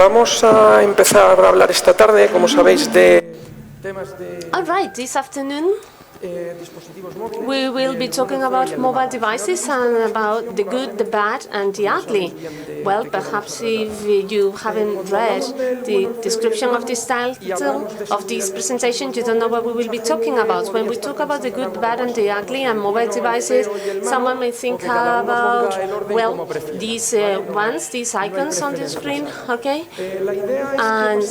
Vamos a empezar a hablar esta tarde, como sabéis, de temas de All right, this afternoon dispositivos móviles. we will be talking about mobile devices and about the good, the bad, and the ugly. Well, perhaps if you haven't read the description of this title of this presentation, you don't know what we will be talking about. When we talk about the good, bad, and the ugly and mobile devices, someone may think about, well, these ones, these icons on the screen, okay? And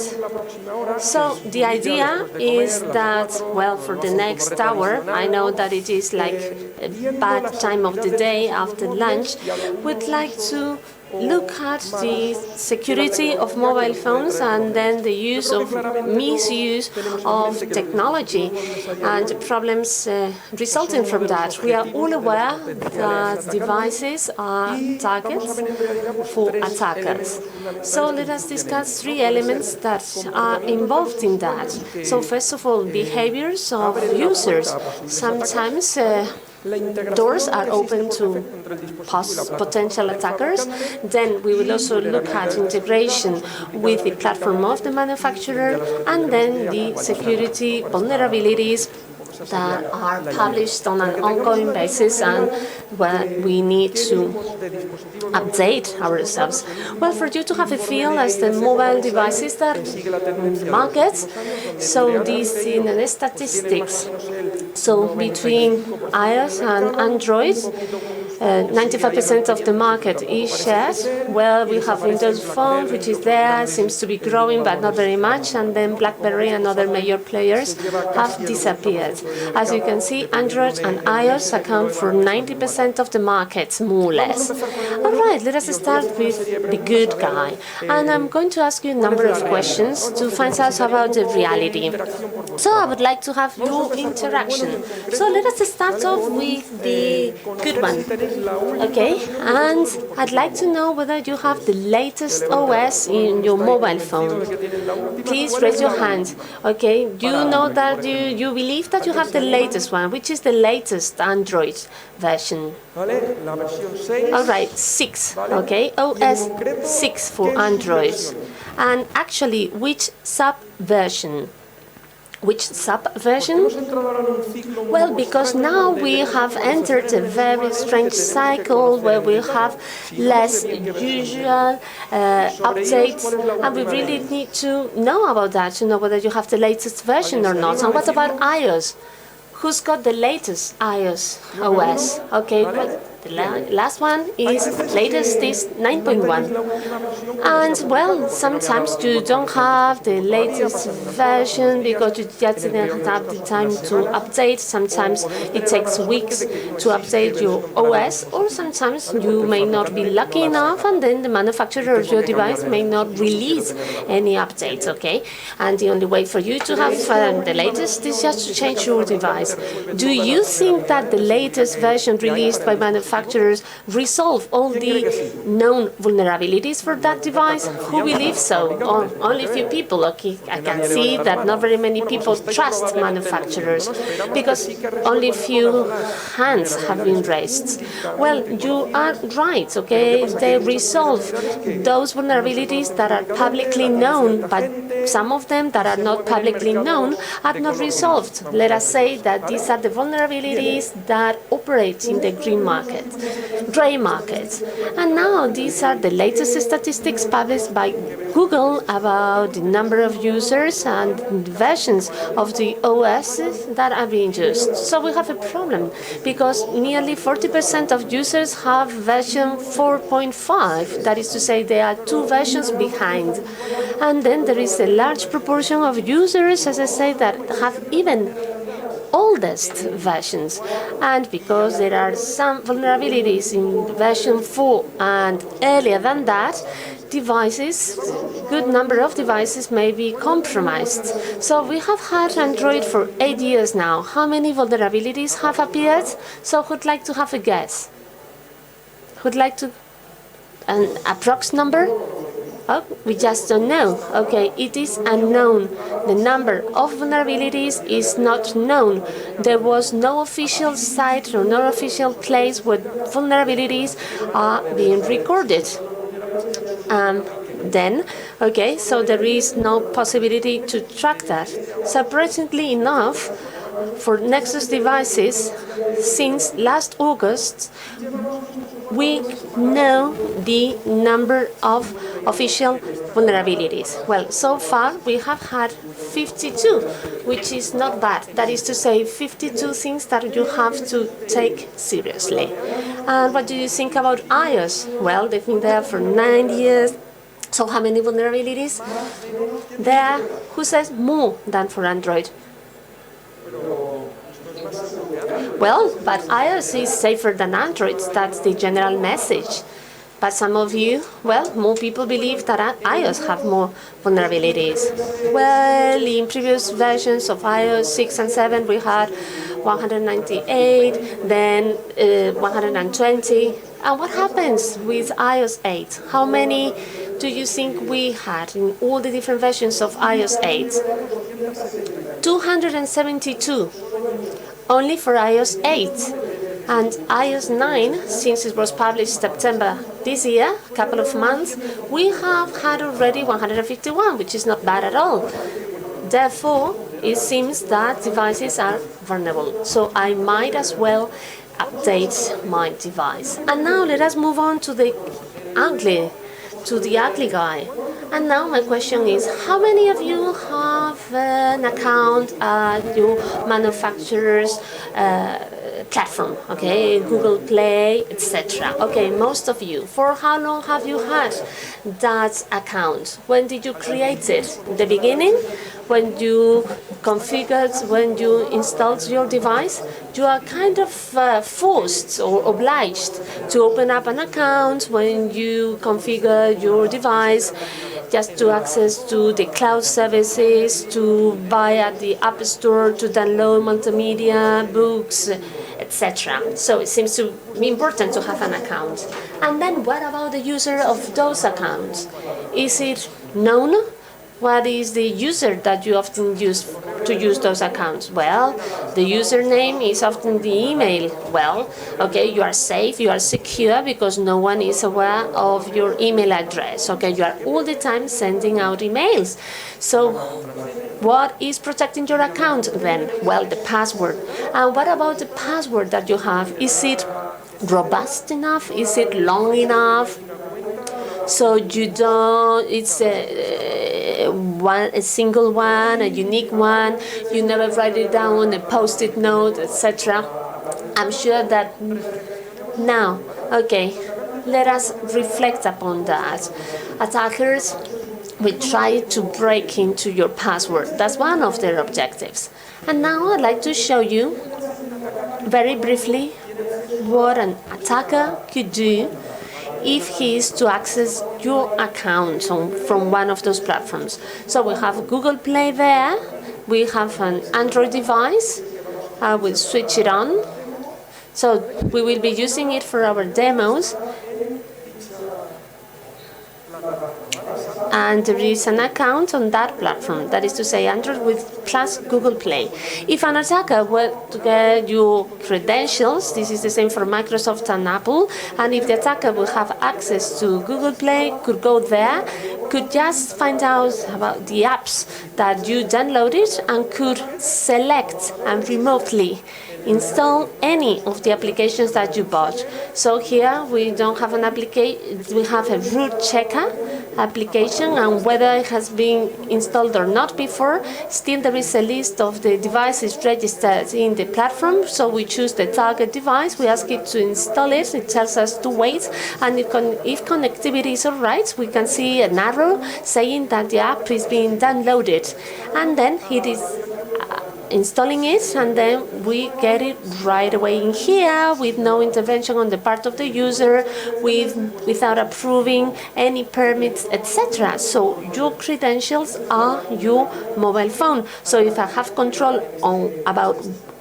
so the idea is that, well, for the next hour, I know that it is like a bad time of the day after lunch, we'd like to look at the security of mobile phones and then the use of misuse of technology and problems resulting from that. We are all aware that devices are targets for attackers. So let us discuss three elements that are involved in that. So first of all, behaviors of users. Sometimes doors are open to potential attackers. Then we will also look at integration with the platform of the manufacturer and then the security vulnerabilities that are published on an ongoing basis and where we need to update ourselves. Well, for you to have a feel as the mobile devices that in the market, so these in the statistics, so between iOS and Android, 95% of the market is shared. Well, we have Windows Phone, which is there, seems to be growing, but not very much, and then BlackBerry and other major players have disappeared. As you can see, Android and iOS account for 90% of the market, more or less. All right, let us start with the good guy. And I'm going to ask you a number of questions to find out about the reality. So I would like to have your interaction. So let us start off with the good one. Okay, and I'd like to know whether you have the latest OS in your mobile phone. Please raise your hand. Okay, you know that you believe that you have the latest one. Which is the latest Android version? All right, 6. Okay, OS 6 for Android. And actually, which sub-version? Which sub-version? Well, because now we have entered a very strange cycle where we have less usual updates, and we really need to know about that, to know whether you have the latest version or not. And what about iOS? Who's got the latest iOS OS? Okay, well, the last one is latest is 9.1. And well, sometimes you don't have the latest version because you just didn't have the time to update. Sometimes it takes weeks to update your OS, or sometimes you may not be lucky enough and then the manufacturer of your device may not release any updates, okay? And the only way for you to have the latest is just to change your device. Do you think that the latest version released by manufacturers resolve all the known vulnerabilities for that device? Who believes so? Only a few people. Okay, I can see that not very many people trust manufacturers because only a few hands have been raised. Well, you are right, okay? They resolve those vulnerabilities that are publicly known, but some of them that are not publicly known are not resolved. Let us say that these are the vulnerabilities that operate in the green market, gray market. And now these are the latest statistics published by Google about the number of users and versions of the OS that are being used. So we have a problem because nearly 40% of users have version 4.5. That is to say, they are 2 versions behind. And then there is a large proportion of users, as I say, that have even oldest versions, and because there are some vulnerabilities in version 4 and earlier than that, devices, good number of devices may be compromised. So we have had Android for 8 years now. How many vulnerabilities have appeared? So who'd like to have a guess? Who'd like to an approx number? Oh, we just don't know. Okay, it is unknown. The number of vulnerabilities is not known. There was no official site or no official place where vulnerabilities are being recorded. then, okay, so there is no possibility to track that. Surprisingly enough, for Nexus devices, since last August, we know the number of official vulnerabilities. Well, so far we have had 52, which is not bad. That is to say, 52 things that you have to take seriously. And what do you think about iOS? Well, they've been there for 9 years. So how many vulnerabilities? There, who says more than for Android? Well, but iOS is safer than Android. That's the general message. But some of you, well, more people believe that iOS have more vulnerabilities. Well, in previous versions of iOS 6 and 7, we had 198, then 120. And what happens with iOS 8? How many do you think we had in all the different versions of iOS 8? 272. Only for iOS 8. And iOS 9, since it was published September this year, a couple of months, we have had already 151, which is not bad at all. Therefore, it seems that devices are vulnerable. So I might as well update my device. And now let us move on to the ugly guy. And now my question is, how many of you have an account at your manufacturer's platform, okay, Google Play, etc. Okay, most of you. For how long have you had that account? When did you create it? The beginning? When you configured, when you installed your device? You are kind of forced or obliged to open up an account when you configure your device, just to access to the cloud services, to buy at the App Store, to download multimedia, books, etc. So it seems to be important to have an account. And then what about the user of those accounts? Is it known? What is the user that you often use to use those accounts? Well, the username is often the email. Well, okay, you are safe, you are secure because no one is aware of your email address. Okay, you are all the time sending out emails. So what is protecting your account then? Well, the password. And what about the password that you have? Is it robust enough? Is it long enough? So you don't, it's a single one, a unique one, you never write it down on a post-it note, etc. I'm sure that now, okay, let us reflect upon that. Attackers will try to break into your password. That's one of their objectives. And now I'd like to show you very briefly what an attacker could do if he is to access your account from one of those platforms. So we have Google Play there, we have an Android device, I will switch it on. So we will be using it for our demos. And there is an account on that platform, that is to say Android with plus Google Play. If an attacker were to get your credentials, this is the same for Microsoft and Apple, and if the attacker will have access to Google Play, could go there, could just find out about the apps that you downloaded and could select and remotely install any of the applications that you bought. So here we don't have an application, we have a root checker application, and whether it has been installed or not before, still there is a list of the devices registered in the platform. So we choose the target device, we ask it to install it, it tells us to wait, and if connectivity is alright, we can see an arrow saying that the app is being downloaded, and then it is installing it, and then we get it right away in here with no intervention on the part of the user, without approving any permits, etc. So your credentials are your mobile phone. So if I have control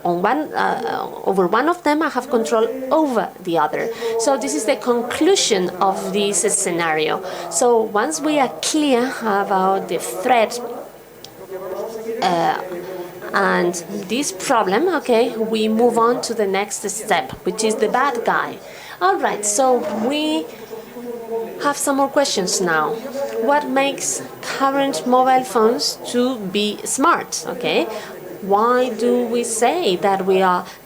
over one of them, I have control over the other. So this is the conclusion of this scenario. So once we are clear about the threat and this problem, okay, we move on to the next step, which is the bad guy. All right, so we have some more questions now. what makes current mobile phones to be smart, okay? Why do we say that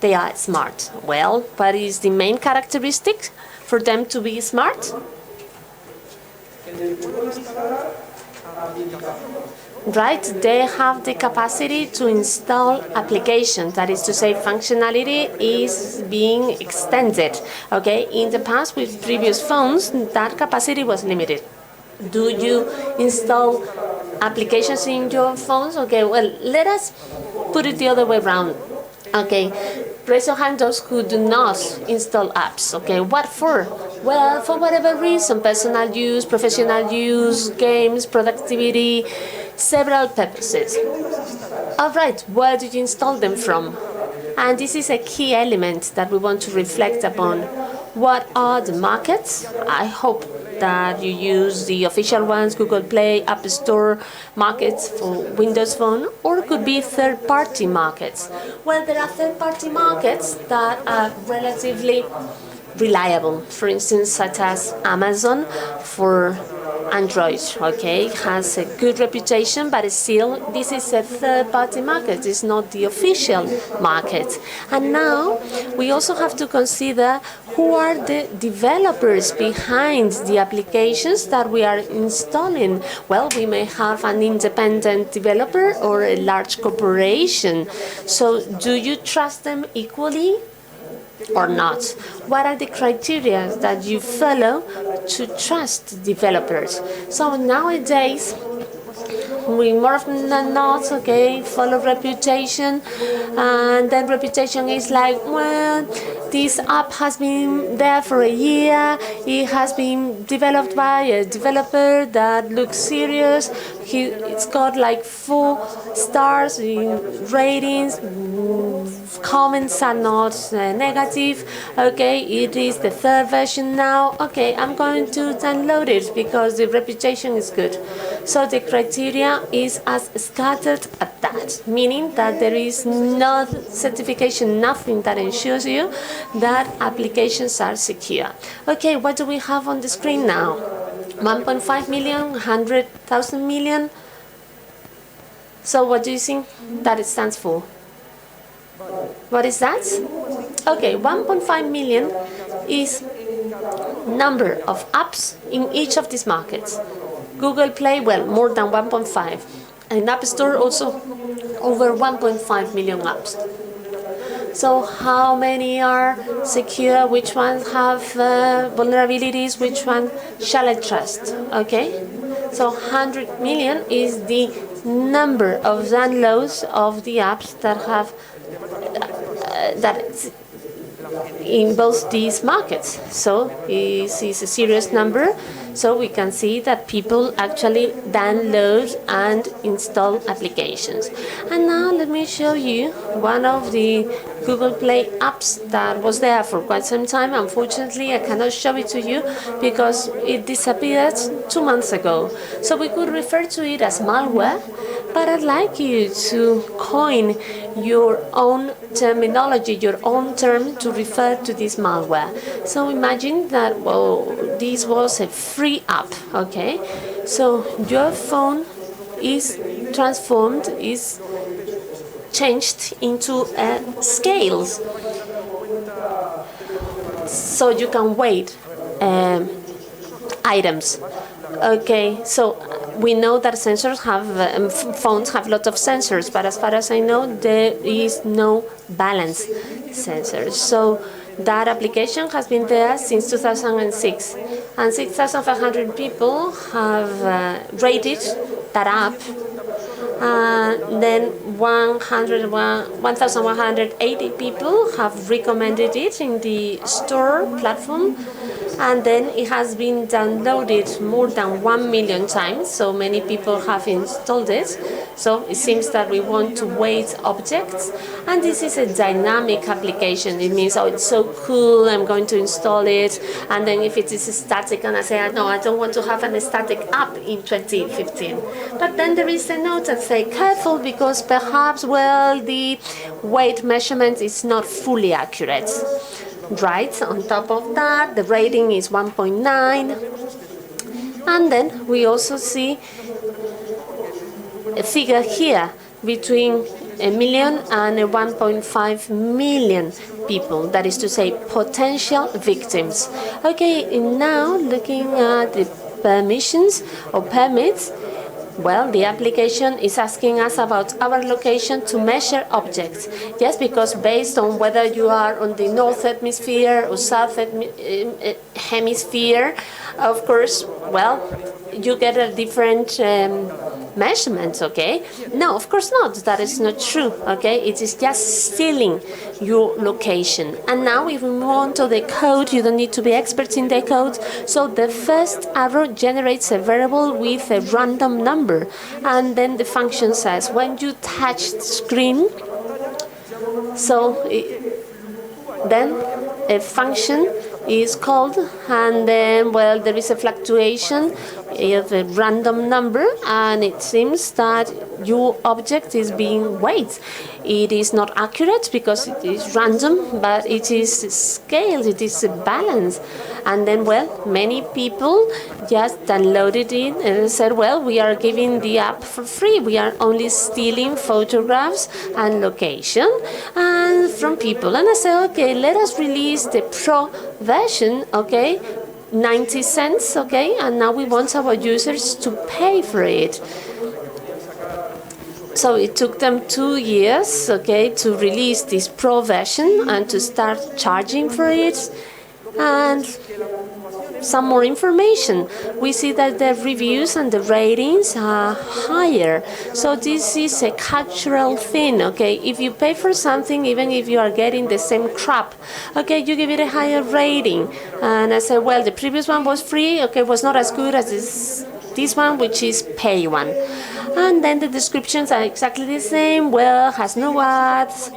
they are smart? Well, what is the main characteristic for them to be smart? Right, they have the capacity to install applications. That is to say, functionality is being extended. Okay, in the past with previous phones, that capacity was limited. Do you install applications in your phones? Okay, well, let us put it the other way around. Okay, raise your hand those who do not install apps. Okay, what for? Well, for whatever reason, personal use, professional use, games, productivity, several purposes. All right, where do you install them from? And this is a key element that we want to reflect upon. What are the markets? I hope that you use the official ones, Google Play, App Store markets for Windows Phone, or it could be third-party markets. Well, there are third-party markets that are relatively reliable, for instance, such as Amazon for Android, okay, has a good reputation, but still this is a third-party market, it's not the official market. And now we also have to consider who are the developers behind the applications that we are installing. Well, we may have an independent developer or a large corporation. So do you trust them equally or not? What are the criteria that you follow to trust developers? So nowadays, we more often than not, okay, follow reputation, and then reputation is like, well, this app has been there for a year, it has been developed by a developer that looks serious, it's got like 4 stars in ratings, comments are not negative, okay, it is the 3rd version now, okay, I'm going to download it because the reputation is good. So the criteria is as scattered as that, meaning that there is no certification, nothing that ensures you that applications are secure. Okay, what do we have on the screen now? 1.5 million, 100,000 million. So what do you think that it stands for? What is that? Okay, 1.5 million is number of apps in each of these markets. Google Play, well, more than 1.5. And App Store also over 1.5 million apps. So how many are secure? Which ones have vulnerabilities? Which one shall I trust? Okay, so 100 million is the number of downloads of the apps that have that in both these markets. So this is a serious number. So we can see that people actually download and install applications. And now let me show you one of the Google Play apps that was there for quite some time. Unfortunately, I cannot show it to you because it disappeared 2 months ago. So we could refer to it as malware, but I'd like you to coin your own terminology, your own term to refer to this malware. So imagine that, well, this was a free app, okay? So your phone is transformed, is changed into scales. So you can weigh items. Okay, so we know that sensors have, phones have lots of sensors, but as far as I know, there is no balance sensors. So that application has been there since 2006, and 6,500 people have rated that app. Then 1,180 people have recommended it in the store platform, and then it has been downloaded more than 1 million times, so many people have installed it. So it seems that we want to weight objects, and this is a dynamic application. It means, oh, it's so cool, I'm going to install it, and then if it is static and I say, no, I don't want to have a static app in 2015. But then there is a note that say, careful, because perhaps, well, the weight measurement is not fully accurate. Right, on top of that, the rating is 1.9. And then we also see a figure here between 1 million and 1.5 million people, that is to say, potential victims. Okay, now looking at the permissions or permits, well, the application is asking us about our location to measure objects. Yes, because based on whether you are on the north hemisphere or south hemisphere, of course, well, you get a different measurements, okay? No, of course not. That is not true, okay? It is just stealing your location. And now if we move on to the code, you don't need to be experts in the code. So the first arrow generates a variable with a random number. And then the function says, when you touch the screen, then a function is called, and then, well, there is a fluctuation of a random number, and it seems that your object is being weighed. It is not accurate because it is random, but it is scaled, it is balanced. And then, well, many people just downloaded it and said, well, we are giving the app for free. We are only stealing photographs and location and from people. And I said, okay, let us release the pro version, okay, 90 cents, okay, and now we want our users to pay for it. So it took them 2 years, okay, to release this pro version and to start charging for it. And some more information. We see that the reviews and the ratings are higher. So this is a cultural thing, okay? If you pay for something, even if you are getting the same crap, okay, you give it a higher rating. And I said, well, the previous one was free, okay, was not as good as this one, which is pay one. And then the descriptions are exactly the same. Well, has no ads,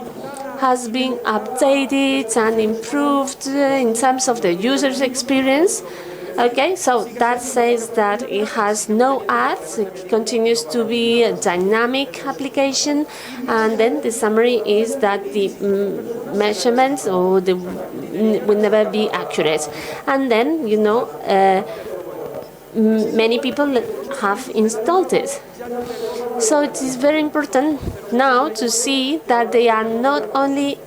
has been updated and improved in terms of the user's experience. Okay, so that says that it has no ads, it continues to be a dynamic application, and then the summary is that the measurements or will never be accurate. And then, you know, many people have installed it. So it is very important now to see that they are not only,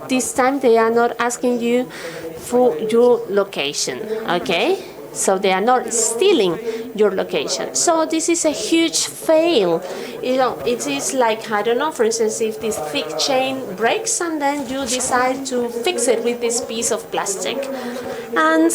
this time they are not asking you for your location, okay? So they are not stealing your location. So this is a huge fail. You know, it is like, I don't know, for instance, if this thick chain breaks and then you decide to fix it with this piece of plastic. And,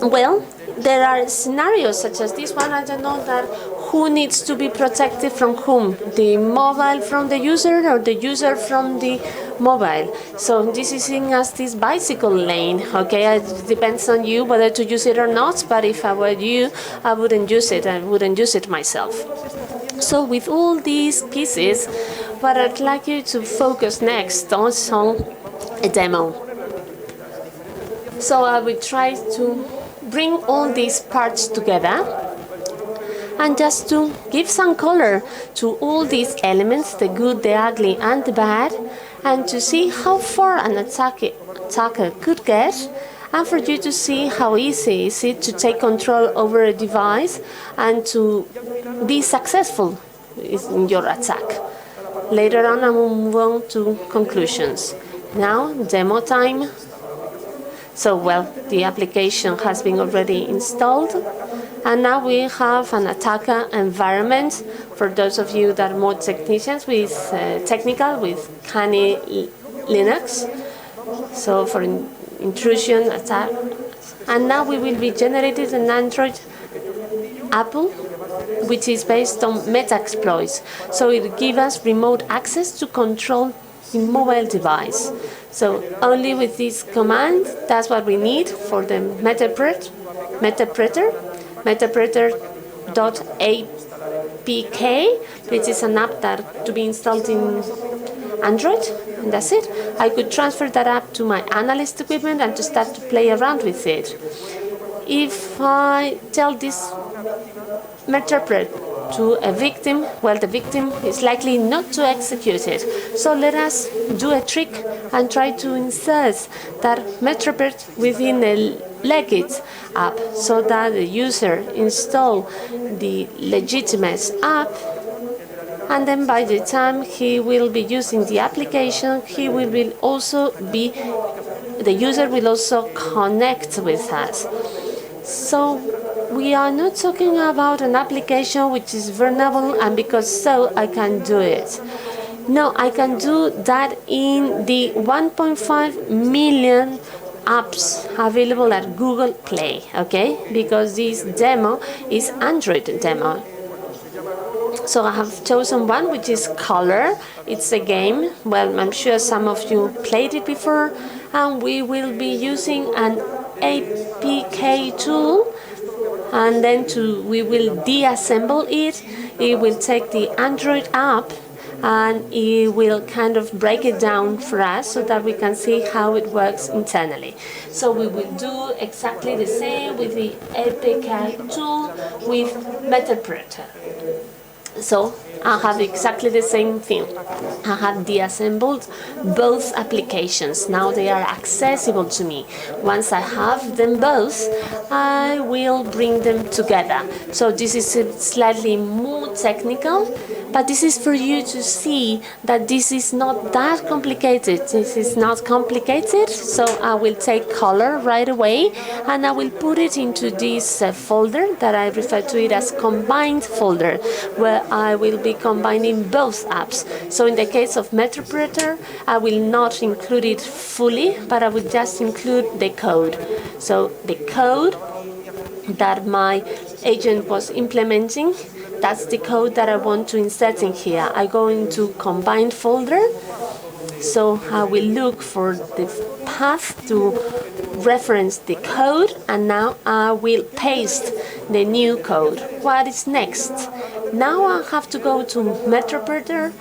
well, there are scenarios such as this one, I don't know, that who needs to be protected from whom? The mobile from the user or the user from the mobile? So this is in as this bicycle lane, okay? It depends on you whether to use it or not, but if I were you, I wouldn't use it. I wouldn't use it myself. So with all these pieces, what I'd like you to focus next on a demo. So I will try to bring all these parts together and just to give some color to all these elements, the good, the ugly, and the bad, and to see how far an attacker could get, and for you to see how easy is it to take control over a device and to be successful in your attack. Later on, I will move on to conclusions. Now, demo time. So, well, the application has been already installed, and now we have an attacker environment for those of you that are more technicians with technical, with Kani Linux. So for intrusion attack, and now we will be generated an Android Apple, which is based on meta exploits. So it gives us remote access to control the mobile device. So only with this command, that's what we need for the metapreter.apk, which is an app that to be installed in Android, and that's it. I could transfer that app to my analyst equipment and to start to play around with it. If I tell this Meterpret to a victim, well, the victim is likely not to execute it. So let us do a trick and try to insert that Meterpret within a legit app, so that the user install the legitimate app, and then by the time he will be using the application, the user will also connect with us. So we are not talking about an application which is vulnerable and because so I can do it. No, I can do that in the 1.5 million apps available at Google Play, okay? Because this demo is Android demo. So I have chosen one which is Color. It's a game. Well, I'm sure some of you played it before, and we will be using an APK tool, and then we will deassemble it. It will take the Android app and it will kind of break it down for us so that we can see how it works internally. So we will do exactly the same with the APK tool with Meterpreter. So I have exactly the same thing. I have deassembled both applications. Now they are accessible to me. Once I have them both, I will bring them together. So this is slightly more technical, but this is for you to see that this is not that complicated. This is not complicated, so I will take Color right away and I will put it into this folder that I refer to it as combined folder, where I will be combining both apps. So in the case of Meterpreter, I will not include it fully, but I will just include the code. So the code that my agent was implementing, that's the code that I want to insert in here. I go into combined folder, so I will look for the path to reference the code, and now I will paste the new code. What is next? Now I have to go to Meterpreter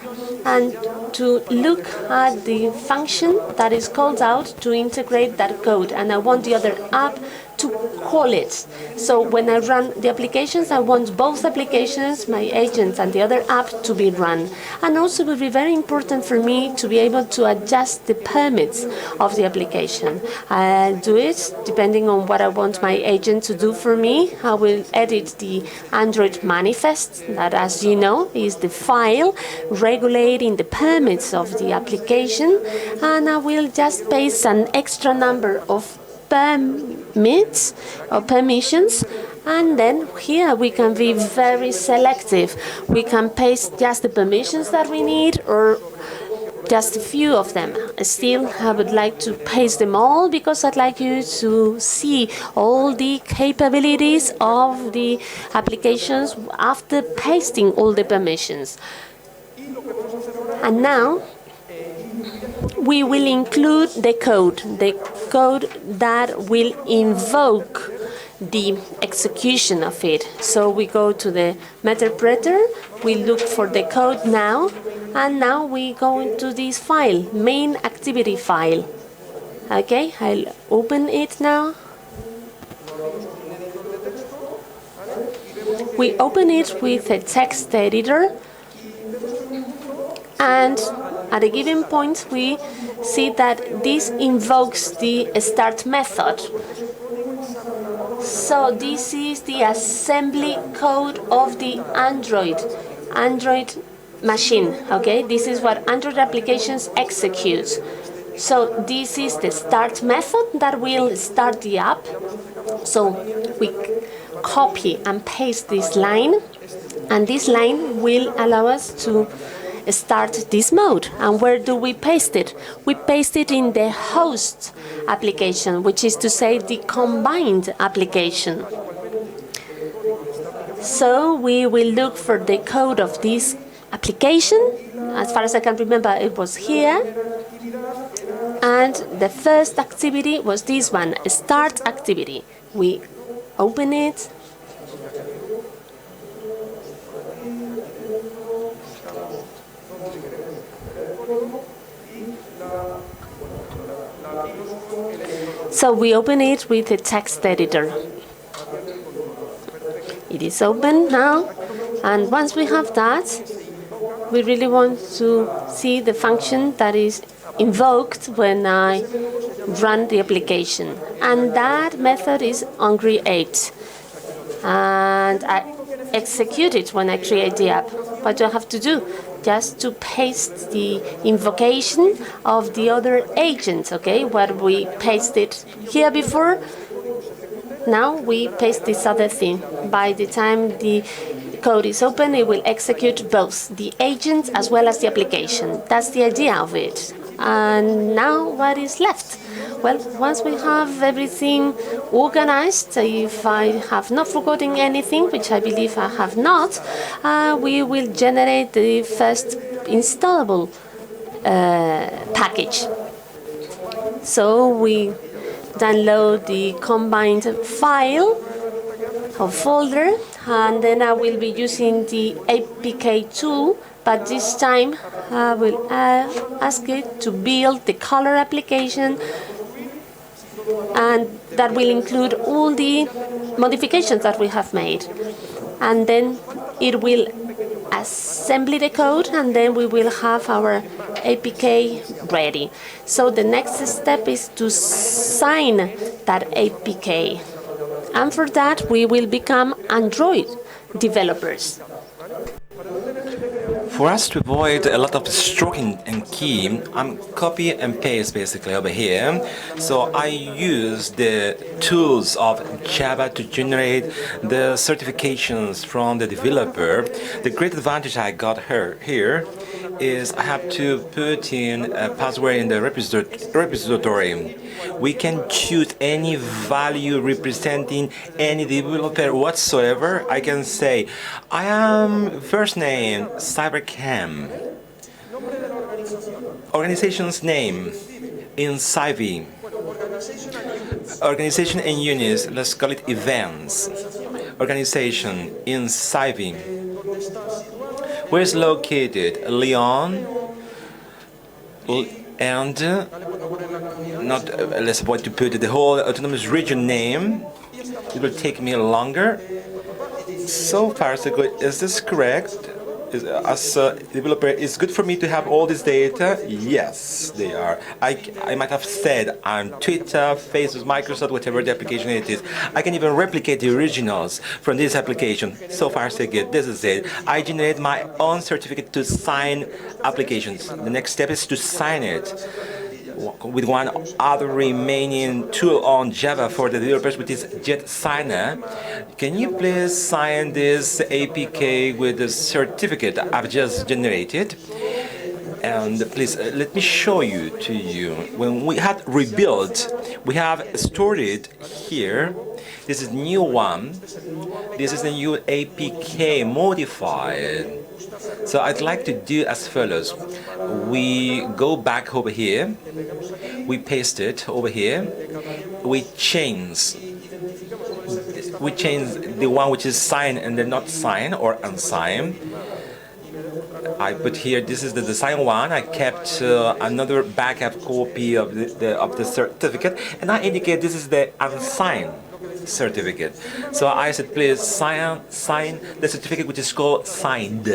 and to look at the function that is called out to integrate that code, and I want the other app to call it. So when I run the applications, I want both applications, my agent and the other app, to be run. And also it will be very important for me to be able to adjust the permits of the application. I do it depending on what I want my agent to do for me. I will edit the Android manifest, that, as you know, is the file regulating the permits of the application, and I will just paste an extra number of permits or permissions, and then here we can be very selective. We can paste just the permissions that we need or just a few of them. Still, I would like to paste them all because I'd like you to see all the capabilities of the applications after pasting all the permissions. And now we will include the code that will invoke the execution of it. So we go to the Meterpreter, we look for the code now, and now we go into this file, main activity file. Okay, I'll open it now. We open it with a text editor, and at a given point we see that this invokes the start method. So this is the assembly code of the Android machine. Okay, this is what Android applications execute. So this is the start method that will start the app. So we copy and paste this line, and this line will allow us to start this mode. And where do we paste it? We paste it in the host application, which is to say the combined application. So we will look for the code of this application. As far as I can remember, it was here. And the first activity was this one, start activity. We open it. So we open it with a text editor. It is open now, and once we have that, we really want to see the function that is invoked when I run the application. And that method is onCreate. And I execute it when I create the app. What do I have to do? Just to paste the invocation of the other agent, okay? What we pasted here before, now we paste this other thing. By the time the code is open, it will execute both the agent as well as the application. That's the idea of it. And now what is left? Well, once we have everything organized, if I have not forgotten anything, which I believe I have not, we will generate the first installable package. So we download the combined file or folder, and then I will be using the APK tool, but this time I will ask it to build the color application, and that will include all the modifications that we have made. And then it will assemble the code, and then we will have our APK ready. So the next step is to sign that APK. And for that, we will become Android developers. For us to avoid a lot of stroking and key, I'm copy and paste basically over here. So I use the tools of Java to generate the certifications from the developer. The great advantage I got here is I have to put in a password in the repository. We can choose any value representing any developer whatsoever. I can say, I am first name, CyberCamp. Organization's name, in Cyvi. Organization and units, let's call it events. Organization, in Cyvi. Where is located? Lyon. And not let's avoid to put the whole autonomous region name. It will take me longer. So far so good. Is this correct? As a developer, it's good for me to have all this data? Yes, they are. I might have said on Twitter, Facebook, Microsoft, whatever the application it is. I can even replicate the originals from this application. So far so good. This is it. I generate my own certificate to sign applications. The next step is to sign it with one other remaining tool on Java for the developers, which is JetSigner. Can you please sign this APK with the certificate I've just generated? And please let me show you to you. When we had rebuilt, we have stored it here. This is the new one. This is the new APK modified. So I'd like to do as follows. We go back over here. We paste it over here. We change the one which is signed and then not signed or unsigned. I put here, this is the design one. I kept another backup copy of the certificate, and I indicate this is the unsigned certificate. So I said, please sign the certificate which is called signed.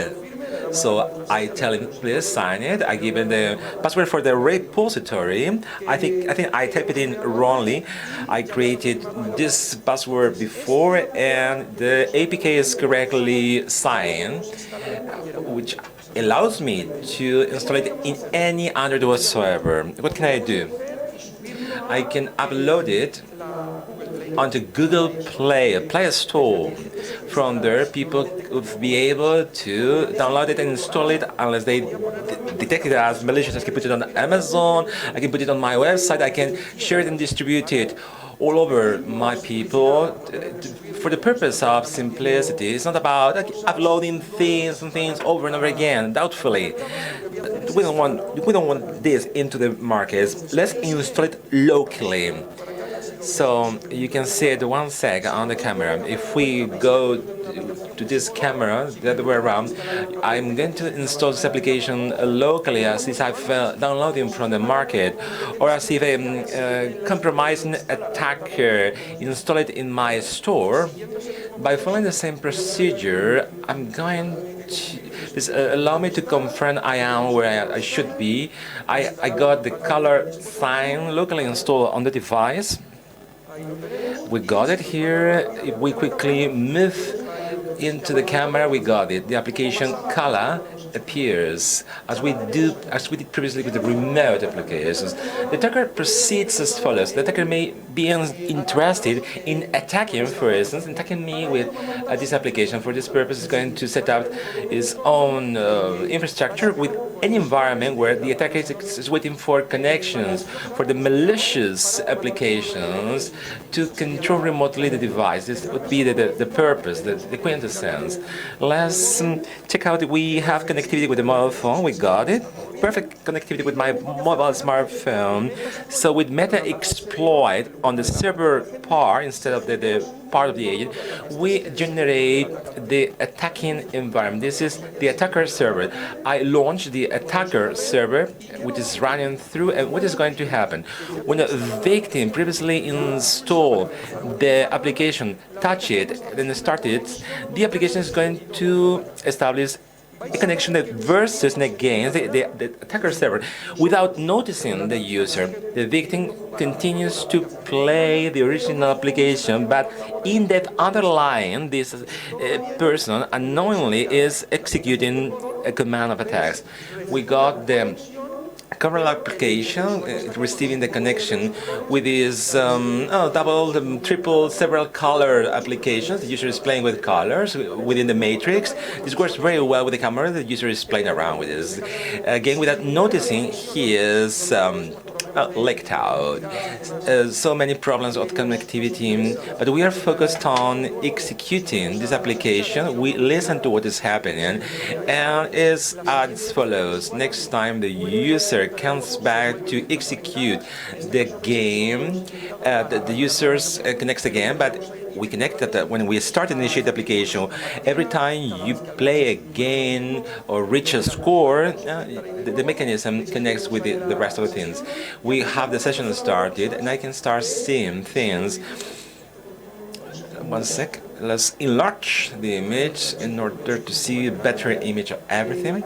So I tell him, please sign it. I give him the password for the repository. I think I typed it in wrongly. I created this password before, and the APK is correctly signed, which allows me to install it in any Android whatsoever. What can I do? I can upload it onto Google Play Store. From there, people would be able to download it and install it unless they detect it as malicious. I can put it on Amazon, I can put it on my website, I can share it and distribute it all over my people for the purpose of simplicity. It's not about uploading things over and over again, doubtfully. We don't want this into the markets. Let's install it locally. So you can see it 1 sec on the camera. If we go to this camera the other way around, I'm going to install this application locally as if I've downloaded from the market, or as if a compromising attacker install it in my store. By following the same procedure, I'm going to, This allow me to confirm I am where I should be. I got the color sign locally installed on the device. We got it here. If we quickly move into the camera, we got it. The application color appears as we did previously with the remote applications. The attacker proceeds as follows. The attacker may be interested in attacking, for instance, attacking me with this application. For this purpose, is going to set up his own infrastructure with any environment where the attacker is waiting for connections, for the malicious applications to control remotely the device. This would be the purpose, the quintessence. Let's check out. We have connectivity with the mobile phone. We got it. Perfect connectivity with my mobile smartphone. So with meta exploit on the server part instead of the part of the agent, we generate the attacking environment. This is the attacker server. I launch the attacker server, which is running through, and what is going to happen? When a victim previously installed the application, touch it, then start it, the application is going to establish a connection that versus and against the attacker server without noticing the user. The victim continues to play the original application, but in that underlying, this person unknowingly is executing a command of attacks. We got the current application receiving the connection with these double, triple, several color applications. The user is playing with colors within the matrix. This works very well with the camera. The user is playing around with this. Again, without noticing, he is leaked out. So many problems with connectivity, but we are focused on executing this application. We listen to what is happening, and it's as follows. Next time the user comes back to execute the game, the user connects again, but we connected that when we start and initiate the application, every time you play a game or reach a score, the mechanism connects with the rest of the things. We have the session started, and I can start seeing things. One sec. Let's enlarge the image in order to see a better image of everything.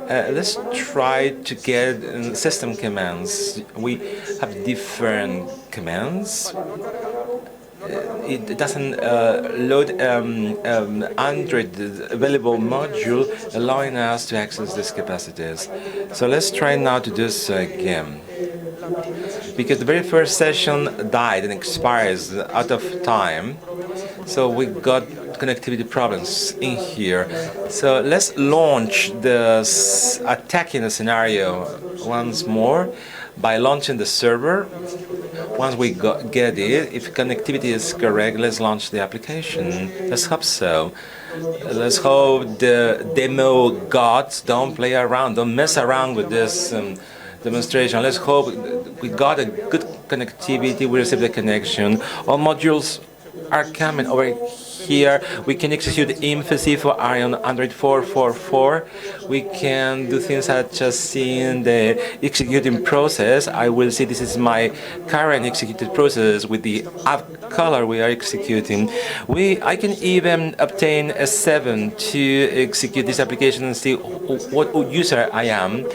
Let's try to get system commands. We have different commands. It doesn't load Android available module, allowing us to access these capacities. So let's try now to do so again. Because the very first session died and expires out of time, so we got connectivity problems in here. So let's launch this attacking scenario once more by launching the server. Once we get it, if connectivity is correct, let's launch the application. Let's hope so. Let's hope the demo gods don't play around, don't mess around with this demonstration. Let's hope we got a good connectivity, we received the connection. All modules are coming over here. We can execute infancy for on Android 4.4.4. We can do things such as seeing the executing process. I will see this is my current executed process with the app color we are executing. I can even obtain a 7 to execute this application and see what user I am.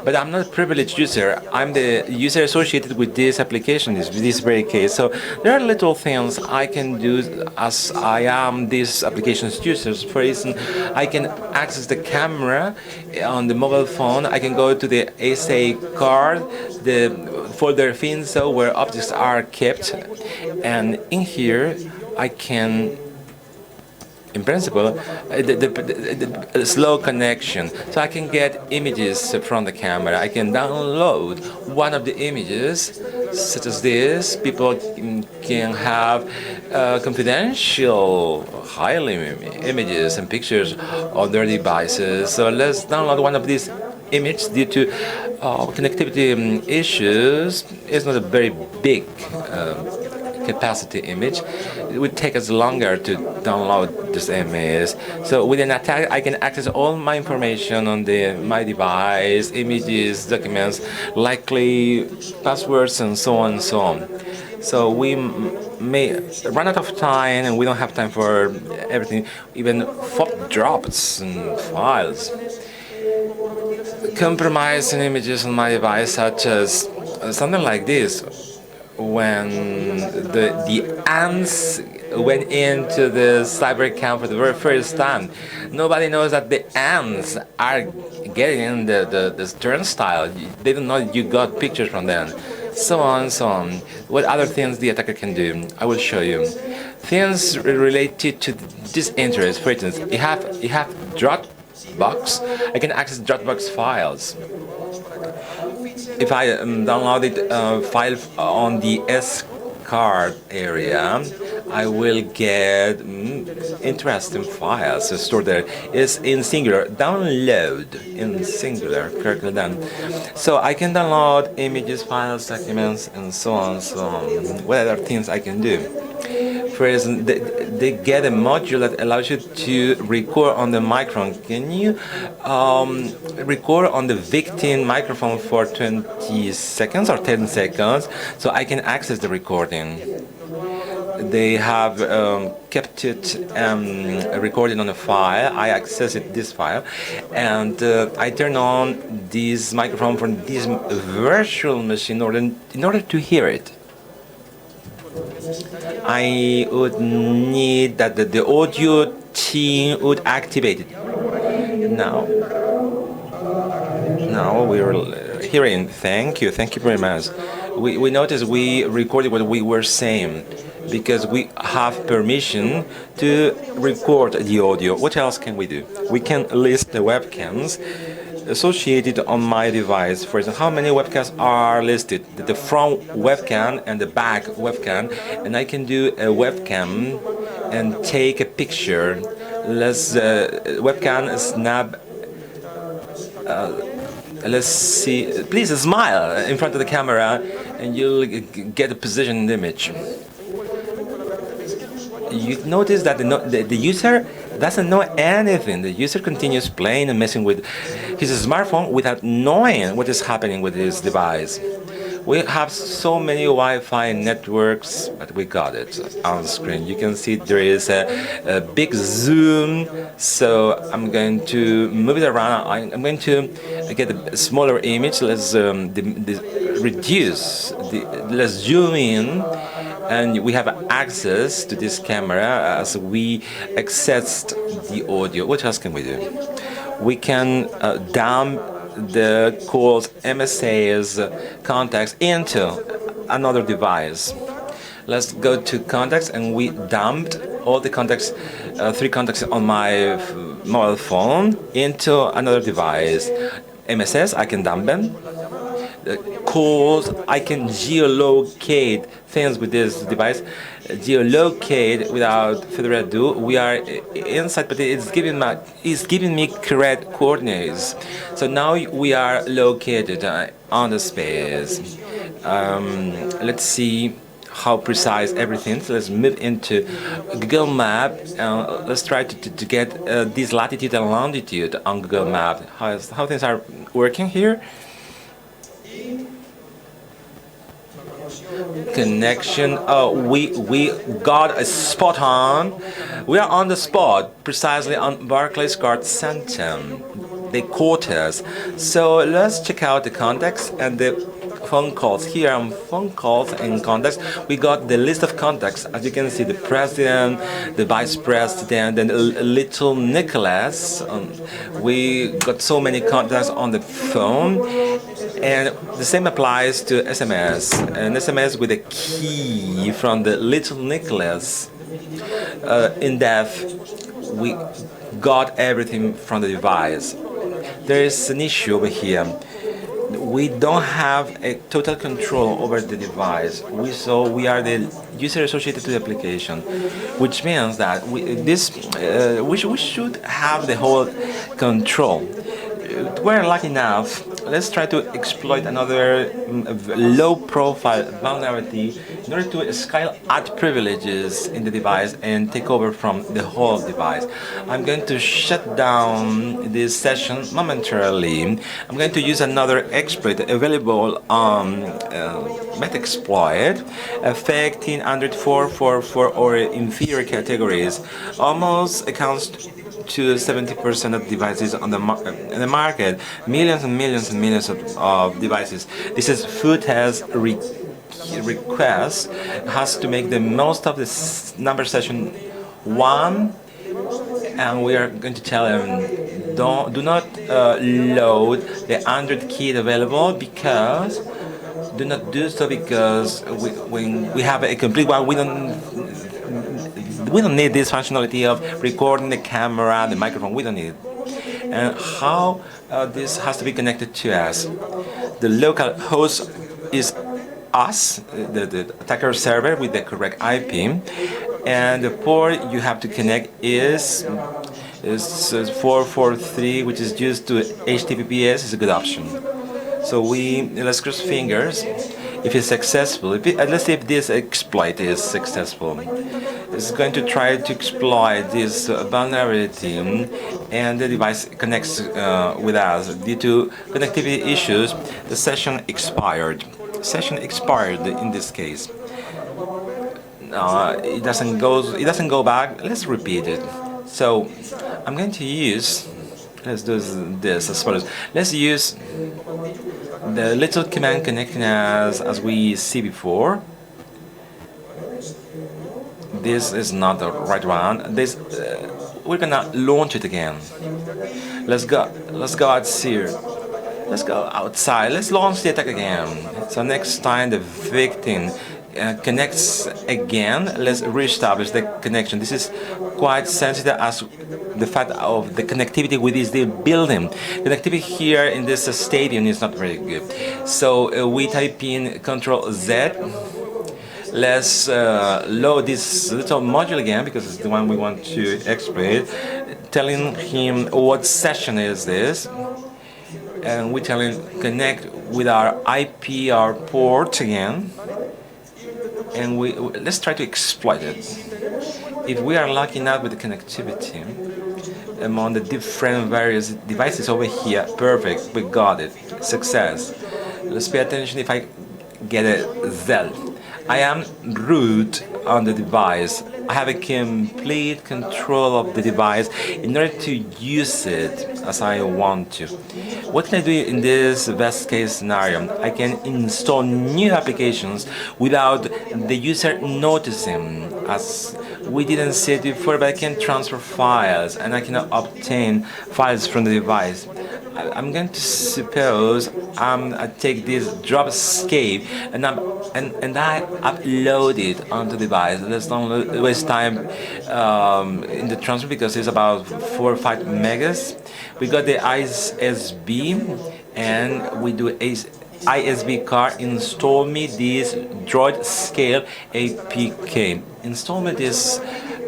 But I'm not a privileged user. I'm the user associated with this application, this very case. So there are little things I can do as I am this application's users. For instance, I can access the camera on the mobile phone. I can go to the SA card, the folder finso where objects are kept, and in here I can, in principle, the slow connection. So I can get images from the camera. I can download one of the images, such as this. People can have confidential, highly images and pictures on their devices. So let's download one of these images. Due to connectivity issues, it's not a very big capacity image. It would take us longer to download this image. So with an attack, I can access all my information on my device, images, documents, likely passwords, and so on and so on. So we may run out of time, and we don't have time for everything, even drops and files. Compromising images on my device, such as something like this. When the ants went into the CyberCamp for the very first time, nobody knows that the ants are getting in the turnstile. They don't know you got pictures from them. So on, so on. What other things the attacker can do? I will show you. Things related to this interest. For instance, you have Dropbox. I can access Dropbox files. If I downloaded a file on the S card area, I will get interesting files stored there. It's in singular. Download in singular, correctly done. So I can download images, files, documents, and so on, so on. What other things I can do? For instance, they get a module that allows you to record on the microphone. Can you record on the victim microphone for 20 seconds or 10 seconds so I can access the recording? They have kept it recorded on a file. I accessed this file, and I turn on this microphone from this virtual machine in order to hear it. I would need that the audio team would activate it. Now we're hearing. Thank you very much. We noticed we recorded what we were saying because we have permission to record the audio. What else can we do? We can list the webcams associated on my device. For example, how many webcams are listed? The front webcam and the back webcam, and I can do a webcam and take a picture. Let's webcam snap. Let's see. Please smile in front of the camera, and you'll get a positioned image. You notice that the user doesn't know anything. The user continues playing and messing with his smartphone without knowing what is happening with his device. We have so many Wi-Fi networks, but we got it on screen. You can see there is a big zoom, so I'm going to move it around. I'm going to get a smaller image. Let's reduce, let's zoom in, and we have access to this camera as we accessed the audio. What else can we do? We can dump the calls, MSAs, contacts into another device. Let's go to contacts, and we dumped all the contacts, 3 contacts on my mobile phone into another device. MSS, I can dump them. Calls, I can geolocate things with this device. Geolocate without further ado. We are inside, but it's giving me correct coordinates. So now we are located on the space. Let's see how precise everything. So let's move into Google Map. Let's try to get this latitude and longitude on Google Map. How things are working here. Connection. Oh, we got a spot on. We are on the spot, precisely on Barclays Card Center. They caught us. So let's check out the contacts and the phone calls. Here on phone calls and contacts, we got the list of contacts. As you can see, the president, the vice president, and little Nicholas. We got so many contacts on the phone. And the same applies to SMS. An SMS with a key from the little Nicholas. In depth, we got everything from the device. There is an issue over here. We don't have a total control over the device. We are the user associated to the application, which means that we should have the whole control. We're lucky enough let's try to exploit another low-profile vulnerability in order to scale out privileges in the device and take over from the whole device. I'm going to shut down this session momentarily. I'm going to use another exploit available on Metaexploit, affecting Android 4.4.4 or inferior categories. Almost accounts to 70% of devices on the market. Millions and millions and millions of devices. This is food has requests, has to make the most of this number session 1, and we are going to tell them do not load the Android kit available, because do not do so, because when we have a complete one, we don't need this functionality of recording the camera, the microphone. We don't need it. And how this has to be connected to us. The local host is us, the attacker server with the correct IP, and the port you have to connect is 443, which is used to HTTPS. Is a good option. So let's cross fingers. If it's successful, let's see if this exploit is successful. It's going to try to exploit this vulnerability, and the device connects with us. Due to connectivity issues, the session expired. Session expired in this case. It doesn't go back. Let's repeat it. So I'm going to use. Let's do this as follows. Let's use the little command connecting us as we see before. This is not the right one. We're gonna launch it again. Let's go outside. Let's go outside. Let's launch the attack again. So next time the victim connects again, let's reestablish the connection. This is quite sensitive as the fact of the connectivity with this building. Connectivity here in this stadium is not very good. So we type in Control Z. Let's load this little module again, because it's the one we want to exploit, telling him what session is this, and we tell him connect with our IP, our port again, and let's try to exploit it. If we are lucky enough with the connectivity among the different various devices over here, perfect, we got it, success. Let's pay attention if I get a Z. I am root on the device. I have a complete control of the device in order to use it as I want to. What can I do in this best case scenario? I can install new applications without the user noticing, as we didn't see it before, but I can transfer files and I can obtain files from the device. I'm going to suppose I take this drop escape and I upload it onto the device. Let's not waste time in the transfer, because it's about 4 or 5 megas. We got the ISB, and we do ISB card. Install me this droid scale APK. Install me this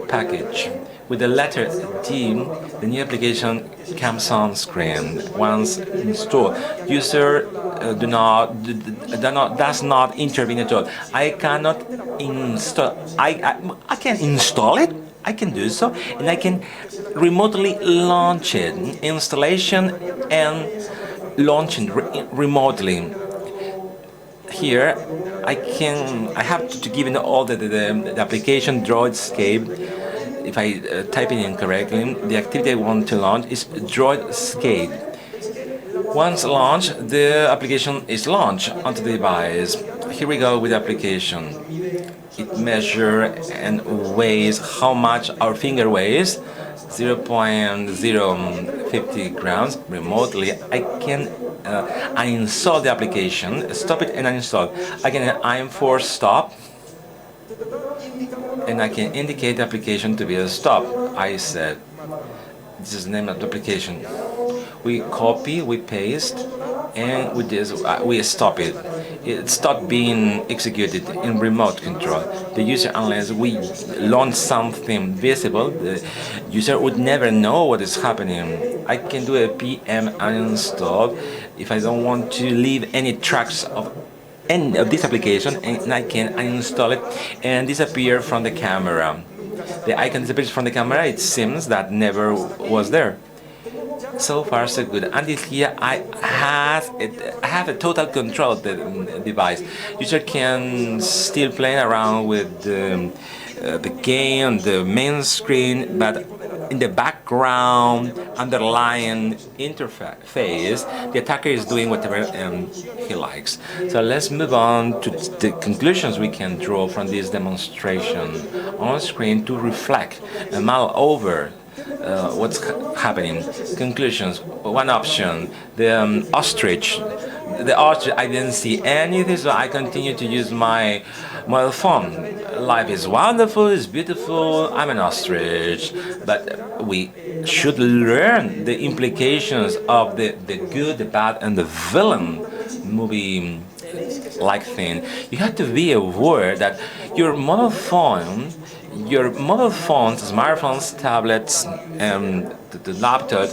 package. With the letter D, the new application comes on screen. Once installed, user does not intervene at all. I cannot install. I can install it. I can do so, and I can remotely launch it. Installation and launching remotely. Here, I have to give in all the application droidscape. If I type it in correctly, the activity I want to launch is droidscape. Once launched, the application is launched onto the device. Here we go with the application. It measures and weighs how much our finger weighs, 0.050 grams. Remotely, I can uninstall the application, stop it and uninstall. I can enforce stop, and I can indicate the application to be a stop. I said, this is the name of the application. We copy, we paste, and with this we stop it. It stopped being executed in remote control. The user, unless we launch something visible, the user would never know what is happening. I can do a PM uninstall if I don't want to leave any tracks of any of this application, and I can uninstall it and disappear from the camera. The icon disappears from the camera. It seems that never was there. So far, so good. Until here, I have a total control of the device. User can still play around with the game, the main screen, but in the background, underlying interface, the attacker is doing whatever he likes. So let's move on to the conclusions we can draw from this demonstration on screen to reflect and mull over what's happening. Conclusions. One option, the ostrich. The ostrich, I didn't see anything, so I continue to use my mobile phone. Life is wonderful, it's beautiful, I'm an ostrich. But we should learn the implications of the good, the bad, and the villain movie like thing. You have to be aware that your mobile phones, smartphones, tablets, the laptop,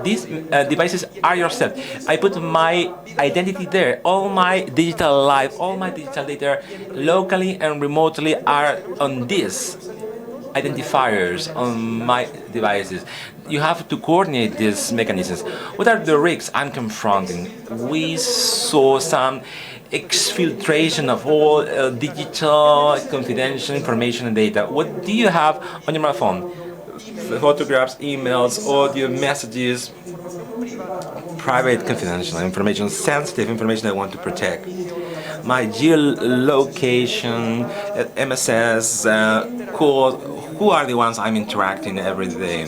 these devices are yourself. I put my identity there. All my digital life, all my digital data, locally and remotely, are on these identifiers on my devices. You have to coordinate these mechanisms. What are the risks I'm confronting? We saw some exfiltration of all digital confidential information and data. What do you have on your mobile phone? Photographs, emails, audio, messages, private confidential information, sensitive information I want to protect. My geolocation, MSS, calls, who are the ones I'm interacting every day?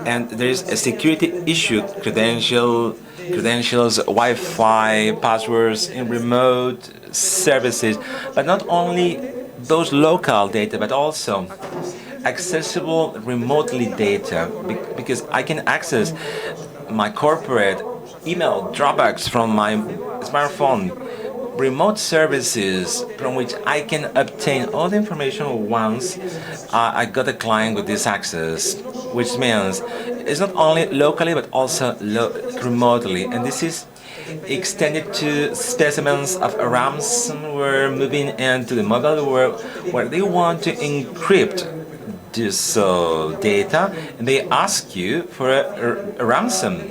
And there is a security issue, credentials, Wi-Fi, passwords in remote services, but not only those local data, but also accessible remotely data, because I can access my corporate email Dropbox from my smartphone, remote services from which I can obtain all the information once I got a client with this access, which means it's not only locally but also remotely, and this is extended to specimens of ransomware moving into the mobile world where they want to encrypt this data, and they ask you for a ransom.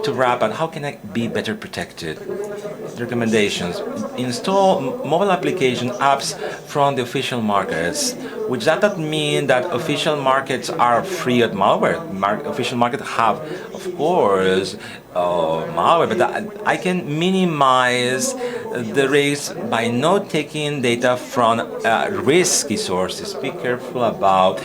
To wrap up, how can I be better protected? Recommendations. Install mobile application apps from the official markets, which does not mean that official markets are free of malware. Official markets have, of course, malware, but I can minimize the risk by not taking data from risky sources. Be careful about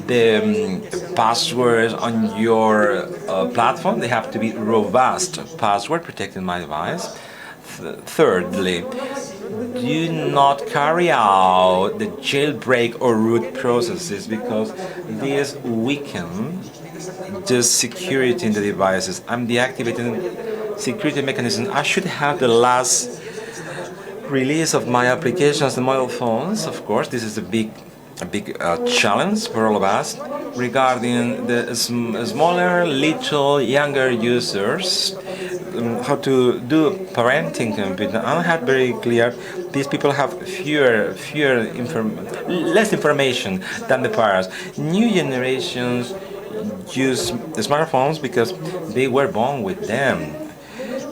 the passwords on your platform. They have to be robust password protecting my device. Thirdly, do not carry out the jailbreak or root processes, because these weaken the security in the devices. I'm deactivating security mechanism. I should have the last release of my applications, the mobile phones. Of course, this is a big challenge for all of us regarding the smaller, little, younger users. How to do parenting computer. I had very clear. These people have less information than the parents. New generations use the smartphones because they were born with them.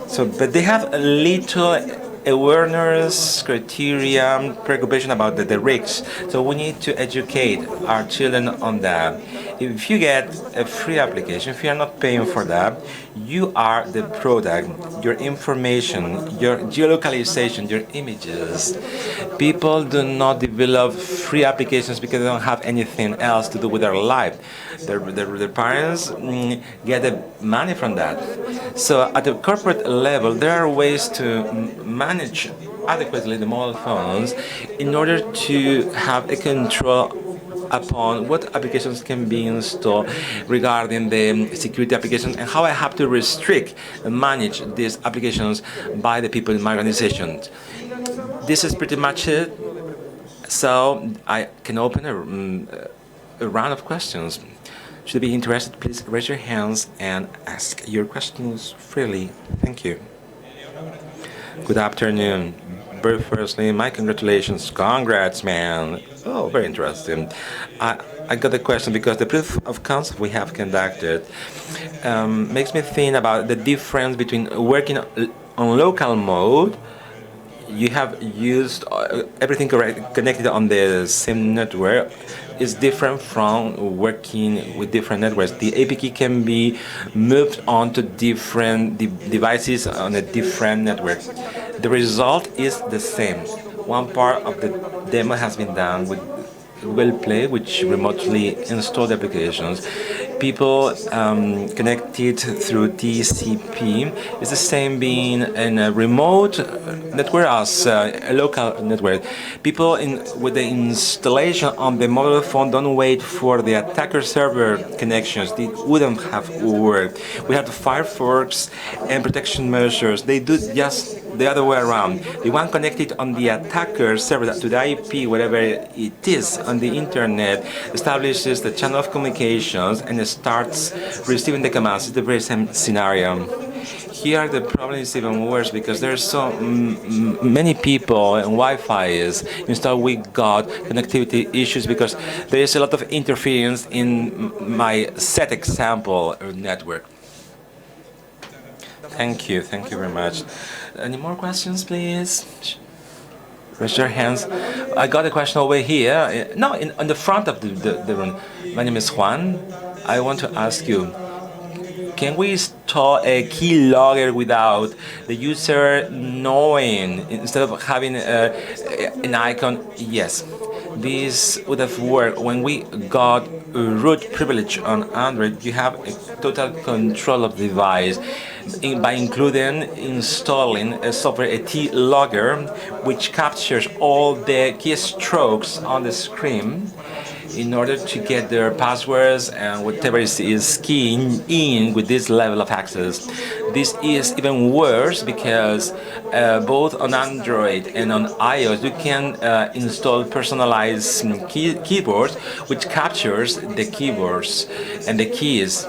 So, but they have a little awareness, criteria, preoccupation about the risks. So we need to educate our children on that. If you get a free application, if you are not paying for that, you are the product, your information, your geolocalization, your images. People do not develop free applications because they don't have anything else to do with their life. Their parents get the money from that. So at the corporate level, there are ways to manage adequately the mobile phones in order to have a control upon what applications can be installed regarding the security applications and how I have to restrict and manage these applications by the people in my organization. This is pretty much it. So I can open a round of questions. Should you be interested, please raise your hands and ask your questions freely. Thank you. Good afternoon. Very firstly, my congratulations. Congrats, man. Oh, very interesting. I got the question because the proof of concept we have conducted makes me think about the difference between working on local mode. You have used everything connected on the same network is different from working with different networks. The APK can be moved onto different devices on a different network. The result is the same. One part of the demo has been done with Google Play, which remotely installed applications. People connected through TCP. It's the same being in a remote network as a local network. People with the installation on the mobile phone don't wait for the attacker server connections. They wouldn't have worked. We have the Firefox and protection measures. They do just the other way around. The one connected on the attacker server to the IP, whatever it is, on the internet, establishes the channel of communications and starts receiving the commands. It's the very same scenario. Here the problem is even worse because there's so many people and Wi-Fi is installed. We got connectivity issues because there is a lot of interference in my set example network. Thank you very much. Any more questions, please? Raise your hands. I got a question over here. No, on the front of the room. My name is Juan. I want to ask you, can we install a keylogger without the user knowing, instead of having an icon? Yes. This would have worked when we got root privilege on Android. You have a total control of the device by including installing a software, a keylogger, which captures all the keystrokes on the screen in order to get their passwords and whatever is keying in with this level of access. This is even worse because both on Android and on iOS you can install personalized keyboards which captures the keyboards and the keys.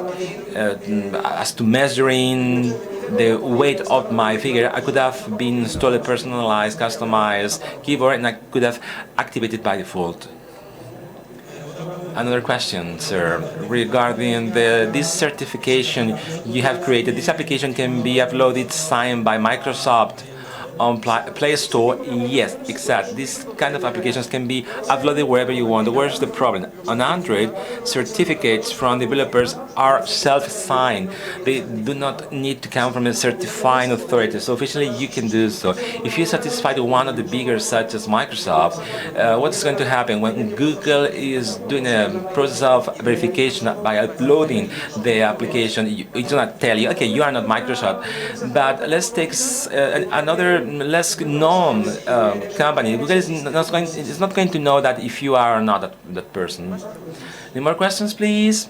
As to measuring the weight of my figure, I could have been installed a personalized, customized keyboard and I could have activated by default. Another question, sir, regarding this certification you have created. This application can be uploaded, signed by Microsoft on Play Store. Yes, exactly. These kind of applications can be uploaded wherever you want. Where's the problem? On Android, certificates from developers are self-signed. They do not need to come from a certifying authority. So officially, you can do so. If you satisfy one of the bigger, such as Microsoft, what's going to happen when Google is doing a process of verification by uploading the application? It does not tell you, okay, you are not Microsoft. But let's take another less known company. Google is not going to know that if you are or not that person. Any more questions, please?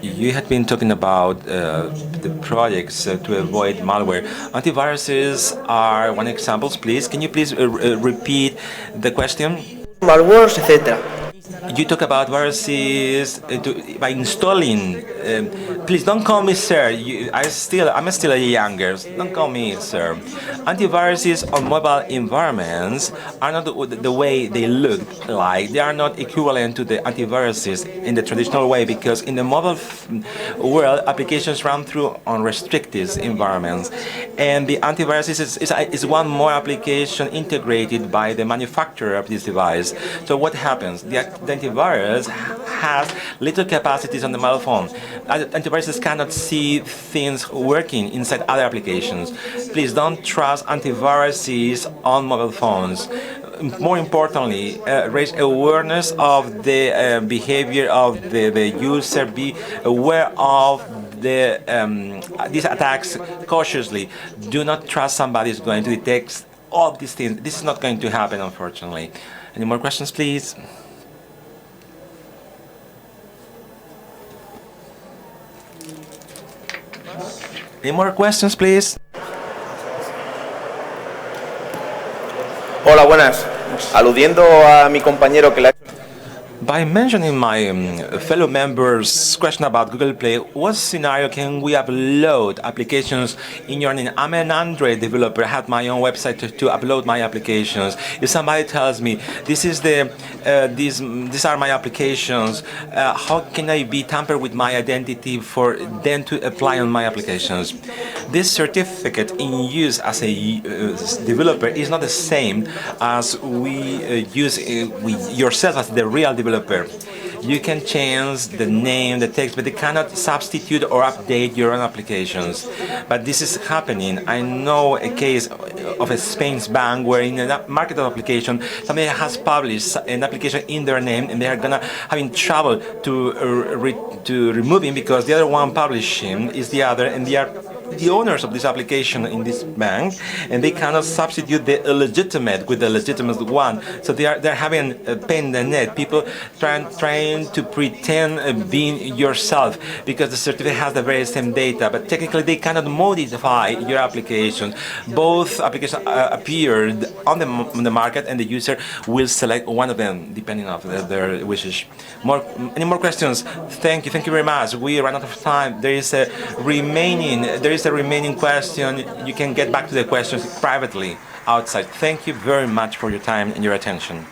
You had been talking about the projects to avoid malware. Antiviruses are one example, please. Can you please repeat the question? Malwares, etc. You talk about viruses by installing. Please don't call me sir. I'm still a younger. Don't call me sir. Antiviruses on mobile environments are not the way they look like. They are not equivalent to the antiviruses in the traditional way because in the mobile world, applications run through unrestricted environments, and the antivirus is one more application integrated by the manufacturer of this device. So what happens? The antivirus has little capacities on the mobile phone. Antiviruses cannot see things working inside other applications. Please don't trust antiviruses on mobile phones. More importantly, raise awareness of the behavior of the user. Be aware of these attacks cautiously. Do not trust somebody who's going to detect all of these things. This is not going to happen, unfortunately. Any more questions, please? Any more questions, please? Hola, buenas. Aludiendo a mi compañero que la... By mentioning my fellow members' question about Google Play, what scenario can we upload applications in your name? I'm an Android developer. I have my own website to upload my applications. If somebody tells me this is these are my applications, how can I be tampered with my identity for them to apply on my applications? This certificate in use as a developer is not the same as we use with yourself as the real developer. You can change the name, the text, but they cannot substitute or update your own applications. But this is happening. I know a case of a Spain's bank where in a marketing application, somebody has published an application in their name and they are gonna having trouble to remove him because the other one publishing is the other, and they are the owners of this application in this bank, and they cannot substitute the illegitimate with the legitimate one. So they're having a pain in the neck. People trying to pretend being yourself because the certificate has the very same data, but technically they cannot modify your application. Both applications appeared on the market, and the user will select one of them depending on their wishes. Any more questions? Thank you very much. We ran out of time. There is a remaining question. You can get back to the questions privately outside. Thank you very much for your time and your attention.